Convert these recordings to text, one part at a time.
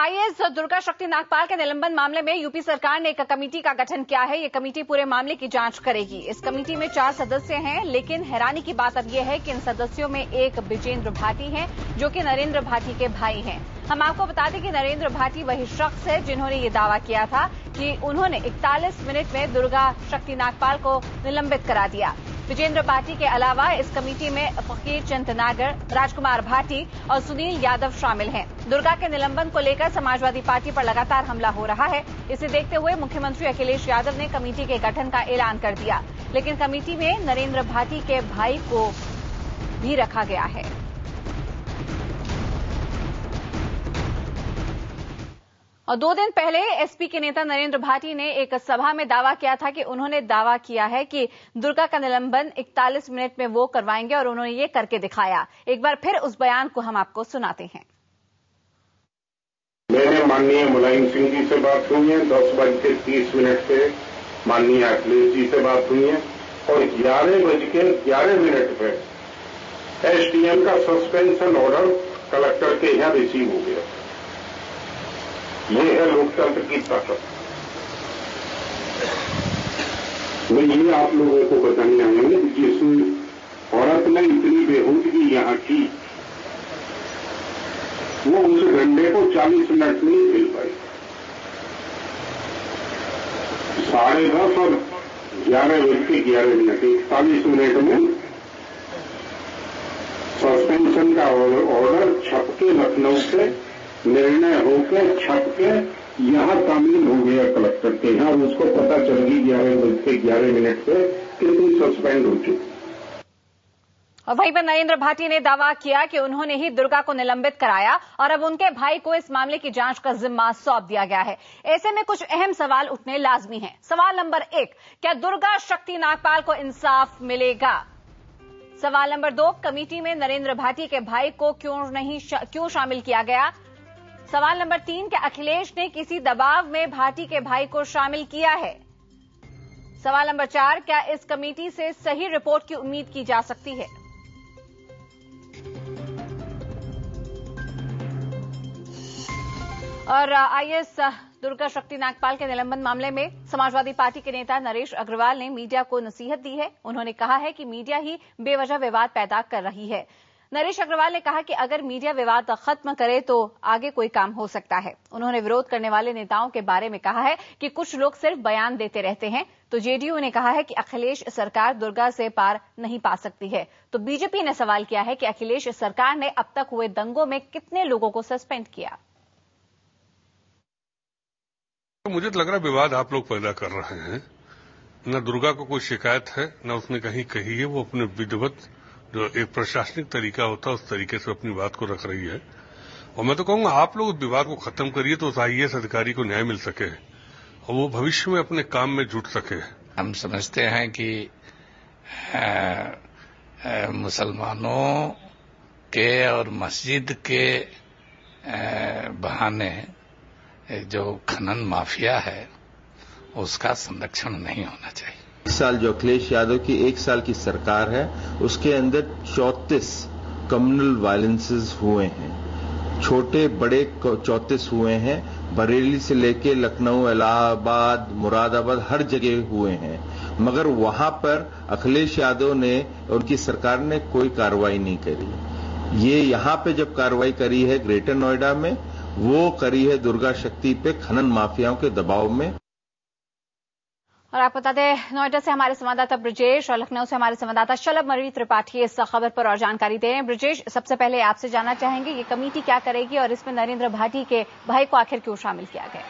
IAS Durga शक्ति नागपाल के निलंबन मामले में यूपी सरकार ने एक कमेटी का गठन किया है। ये कमेटी पूरे मामले की जांच करेगी। इस कमेटी में 4 सदस्य हैं, लेकिन हैरानी की बात अब यह है कि इन सदस्यों में एक विजेंद्र भाटी हैं, जो कि नरेंद्र भाटी के भाई हैं। हम आपको बता दें कि नरेंद्र भाटी वही शख्स है जिन्होंने ये दावा किया था कि उन्होंने 41 मिनट में दुर्गा शक्ति नागपाल को निलंबित करा दिया। विजेंद्र भाटी के अलावा इस कमेटी में फकीर चंद नागर, राजकुमार भाटी और सुनील यादव शामिल हैं। दुर्गा के निलंबन को लेकर समाजवादी पार्टी पर लगातार हमला हो रहा है। इसे देखते हुए मुख्यमंत्री अखिलेश यादव ने कमेटी के गठन का ऐलान कर दिया, लेकिन कमेटी में नरेंद्र भाटी के भाई को भी रखा गया है। और 2 दिन पहले एसपी के नेता नरेंद्र भाटी ने एक सभा में दावा किया था कि उन्होंने दावा किया है कि दुर्गा का निलंबन 41 मिनट में वो करवाएंगे और उन्होंने ये करके दिखाया। एक बार फिर उस बयान को हम आपको सुनाते हैं। मैंने माननीय मुलायम सिंह जी से बात हुई है, 10:30 पे माननीय अखिलेश जी से बात हुई है और 11:11 पे एसडीएम का सस्पेंशन ऑर्डर कलेक्टर के यहां रिसीव हो गया। ये है लोकतंत्र की ताकत। मैं ये आप लोगों को बताने आएंगे कि जिस औरत ने इतनी बेहूदगी यहाँ की, वो उस डंडे को 40 मिनट में नहीं झेल पाई। 10:30 और 11:11 41 मिनट में सस्पेंशन का ऑर्डर छप के लखनऊ से निर्णय होकर छप के यहां तामील हो गया कलेक्टर के यहां। उसको पता चल गई 11:11 पे कि तुम सस्पेंड हो चुके। और वहीं पर नरेंद्र भाटी ने दावा किया कि उन्होंने ही दुर्गा को निलंबित कराया और अब उनके भाई को इस मामले की जांच का जिम्मा सौंप दिया गया है। ऐसे में कुछ अहम सवाल उठने लाजमी हैं। सवाल नंबर 1, क्या दुर्गा शक्ति नागपाल को इंसाफ मिलेगा? सवाल नंबर 2, कमेटी में नरेंद्र भाटी के भाई को क्यों शामिल किया गया? सवाल नंबर 3, क्या अखिलेश ने किसी दबाव में भाटी के भाई को शामिल किया है? सवाल नंबर 4, क्या इस कमेटी से सही रिपोर्ट की उम्मीद की जा सकती है? और आईएएस दुर्गा शक्ति नागपाल के निलंबन मामले में समाजवादी पार्टी के नेता नरेश अग्रवाल ने मीडिया को नसीहत दी है। उन्होंने कहा है कि मीडिया ही बेवजह विवाद पैदा कर रही है। नरेश अग्रवाल ने कहा कि अगर मीडिया विवाद खत्म करे तो आगे कोई काम हो सकता है। उन्होंने विरोध करने वाले नेताओं के बारे में कहा है कि कुछ लोग सिर्फ बयान देते रहते हैं। तो जेडीयू ने कहा है कि अखिलेश सरकार दुर्गा से पार नहीं पा सकती है। तो बीजेपी ने सवाल किया है कि अखिलेश सरकार ने अब तक हुए दंगों में कितने लोगों को सस्पेंड किया। मुझे तो लग रहा है विवाद आप लोग पैदा कर रहे हैं। न दुर्गा को कोई शिकायत है, न उसने कहीं कही है। वो अपने विधिवत जो एक प्रशासनिक तरीका होता है उस तरीके से अपनी बात को रख रही है। और मैं तो कहूंगा आप लोग विवाद को खत्म करिए तो उस आईएएस अधिकारी को न्याय मिल सके और वो भविष्य में अपने काम में जुट सके। हम समझते हैं कि मुसलमानों के और मस्जिद के बहाने जो खनन माफिया है उसका संरक्षण नहीं होना चाहिए। इस साल जो अखिलेश यादव की 1 साल की सरकार है उसके अंदर 34 कम्युनल वायलेंसेस हुए हैं। छोटे बड़े 34 हुए हैं। बरेली से लेके लखनऊ, इलाहाबाद, मुरादाबाद हर जगह हुए हैं। मगर वहां पर अखिलेश यादव ने, उनकी सरकार ने कोई कार्रवाई नहीं करी। ये यहां पे जब कार्रवाई करी है ग्रेटर नोएडा में, वो करी है दुर्गा शक्ति पे खनन माफियाओं के दबाव में। और आप बता दें, नोएडा से हमारे संवाददाता ब्रजेश और लखनऊ से हमारे संवाददाता शलभ मरवी त्रिपाठी इस खबर पर और जानकारी दे रहे हैं। ब्रजेश, सबसे पहले आपसे जानना चाहेंगे ये कमेटी क्या करेगी और इसमें नरेंद्र भाटी के भाई को आखिर क्यों शामिल किया गया?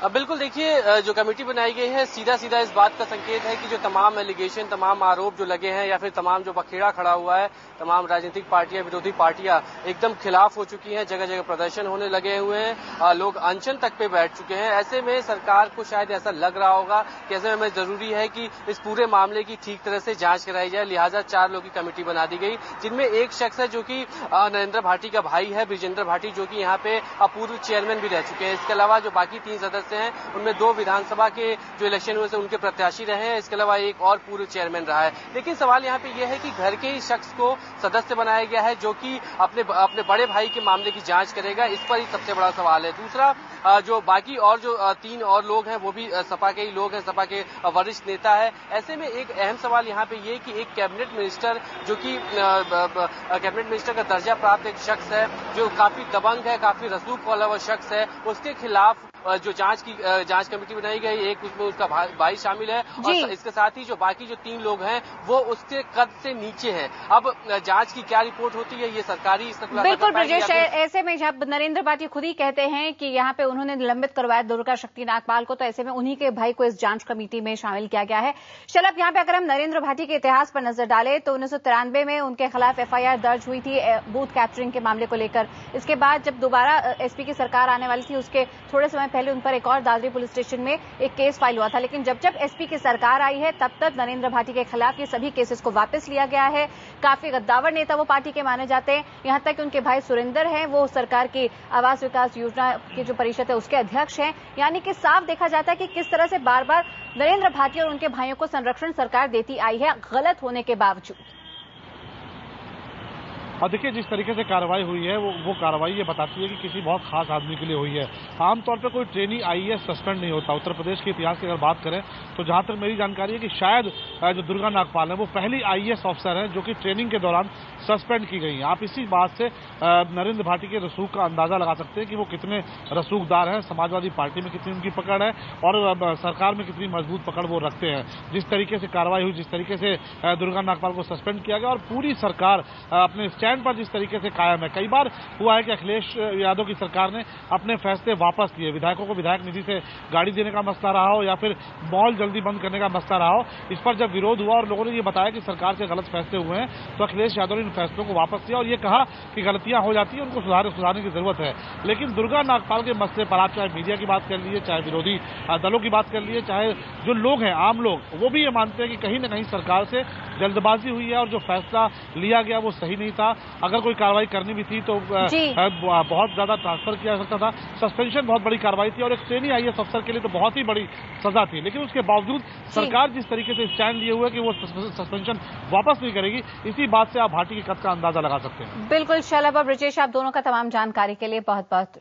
बिल्कुल, देखिए जो कमेटी बनाई गई है सीधा सीधा इस बात का संकेत है कि जो तमाम एलिगेशन, तमाम आरोप जो लगे हैं या फिर तमाम जो बखेड़ा खड़ा हुआ है, तमाम राजनीतिक पार्टियां, विरोधी पार्टियां एकदम खिलाफ हो चुकी हैं। जगह जगह प्रदर्शन होने लगे हुए हैं, लोग अनशन तक पे बैठ चुके हैं। ऐसे में सरकार को शायद ऐसा लग रहा होगा कि ऐसे में जरूरी है कि इस पूरे मामले की ठीक तरह से जांच कराई जाए। लिहाजा 4 लोगों की कमेटी बना दी गई, जिनमें एक शख्स है जो कि नरेंद्र भाटी का भाई है, विजेंद्र भाटी, जो कि यहाँ पे पूर्व चेयरमैन भी रह चुके हैं। इसके अलावा जो बाकी 3 सदस्य सदस्य हैं उनमें 2 विधानसभा के जो इलेक्शन हुए थे उनके प्रत्याशी रहे हैं, इसके अलावा एक और पूर्व चेयरमैन रहा है। लेकिन सवाल यहाँ पे यह है कि घर के ही शख्स को सदस्य बनाया गया है जो कि अपने बड़े भाई के मामले की जांच करेगा, इस पर ही सबसे बड़ा सवाल है। दूसरा, जो बाकी और जो 3 और लोग हैं वो भी सपा के ही लोग हैं, सपा के वरिष्ठ नेता है। ऐसे में एक अहम सवाल यहाँ पे ये कि एक कैबिनेट मिनिस्टर जो कि कैबिनेट मिनिस्टर का दर्जा प्राप्त एक शख्स है, जो काफी दबंग है, काफी रसूख वाला वो शख्स है, उसके खिलाफ जो जांच कमेटी बनाई गई, एक उसमें उसका भाई शामिल है और इसके साथ ही जो बाकी जो 3 लोग हैं वो उसके कद से नीचे हैं। अब जांच की क्या रिपोर्ट होती है ये सरकारी बिल्कुल ब्रजेश, ऐसे में जब नरेंद्र भाटी खुद ही कहते हैं कि यहाँ पे उन्होंने निलंबित करवाया दुर्गा शक्ति नागपाल को, तो ऐसे में उन्हीं के भाई को इस जांच कमेटी में शामिल किया गया है। शलभ, यहाँ पे अगर हम नरेंद्र भाटी के इतिहास पर नजर डालें तो 1993 में उनके खिलाफ FIR दर्ज हुई थी बूथ कैप्चरिंग के मामले को लेकर। इसके बाद जब दोबारा SP की सरकार आने वाली थी उसके थोड़े समय पहले उन पर एक और दादरी पुलिस स्टेशन में एक केस फाइल हुआ था, लेकिन जब SP की सरकार आई है तब तक नरेंद्र भाटी के खिलाफ ये सभी केसेस को वापस लिया गया है। काफी गद्दावर नेता वो पार्टी के माने जाते हैं, यहां तक कि उनके भाई सुरेंद्र हैं वो सरकार की आवास विकास योजना की जो परिषद है उसके अध्यक्ष हैं। यानी कि साफ देखा जाता है कि किस तरह से बार बार नरेंद्र भाटी और उनके भाइयों को संरक्षण सरकार देती आई है गलत होने के बावजूद। और देखिए जिस तरीके से कार्रवाई हुई है वो कार्रवाई ये बताती है कि किसी बहुत खास आदमी के लिए हुई है। आमतौर पर कोई ट्रेनी IAS सस्पेंड नहीं होता। उत्तर प्रदेश के इतिहास की अगर बात करें तो जहां तक मेरी जानकारी है कि शायद जो दुर्गा नागपाल है वो पहली IAS अफसर है जो कि ट्रेनिंग के दौरान सस्पेंड की गई है। आप इसी बात से नरेंद्र भाटी के रसूख का अंदाजा लगा सकते हैं कि वो कितने रसूखदार हैं, समाजवादी पार्टी में कितनी उनकी पकड़ है और सरकार में कितनी मजबूत पकड़ वो रखते हैं। जिस तरीके से कार्रवाई हुई, जिस तरीके से दुर्गा नागपाल को सस्पेंड किया गया और पूरी सरकार अपने स्टैंड पर जिस तरीके से कायम है। कई बार हुआ है कि अखिलेश यादव की सरकार ने अपने फैसले वापस लिए, विधायकों को विधायक निधि से गाड़ी देने का मसला रहा हो या फिर मॉल जल्दी बंद करने का मसला रहा हो। इस पर जब विरोध हुआ और लोगों ने ये बताया कि सरकार से गलत फैसले हुए हैं तो अखिलेश यादव ने इन फैसलों को वापस लिया और ये कहा कि गलतियां हो जाती है, उनको सुधारने की जरूरत है। लेकिन दुर्गा नागपाल के मसले पर आप चाहे मीडिया की बात कर लीजिए, चाहे विरोधी दलों की बात कर लीजिए, चाहे जो लोग हैं आम लोग, वो भी ये मानते हैं कि कहीं न कहीं सरकार से जल्दबाजी हुई है और जो फैसला लिया गया वो सही नहीं था। अगर कोई कार्रवाई करनी भी थी तो बहुत ज्यादा ट्रांसफर किया जा सकता था। सस्पेंशन बहुत बड़ी कार्रवाई थी और एक ट्रेनी IAS अफसर के लिए तो बहुत ही बड़ी सजा थी। लेकिन उसके बावजूद सरकार जिस तरीके से स्टैंड लिए हुए कि वो सस्पेंशन वापस नहीं करेगी, इसी बात से आप भाटी के कद का अंदाजा लगा सकते हैं। बिल्कुल शलभ और ब्रजेश, आप दोनों का तमाम जानकारी के लिए बहुत बहुत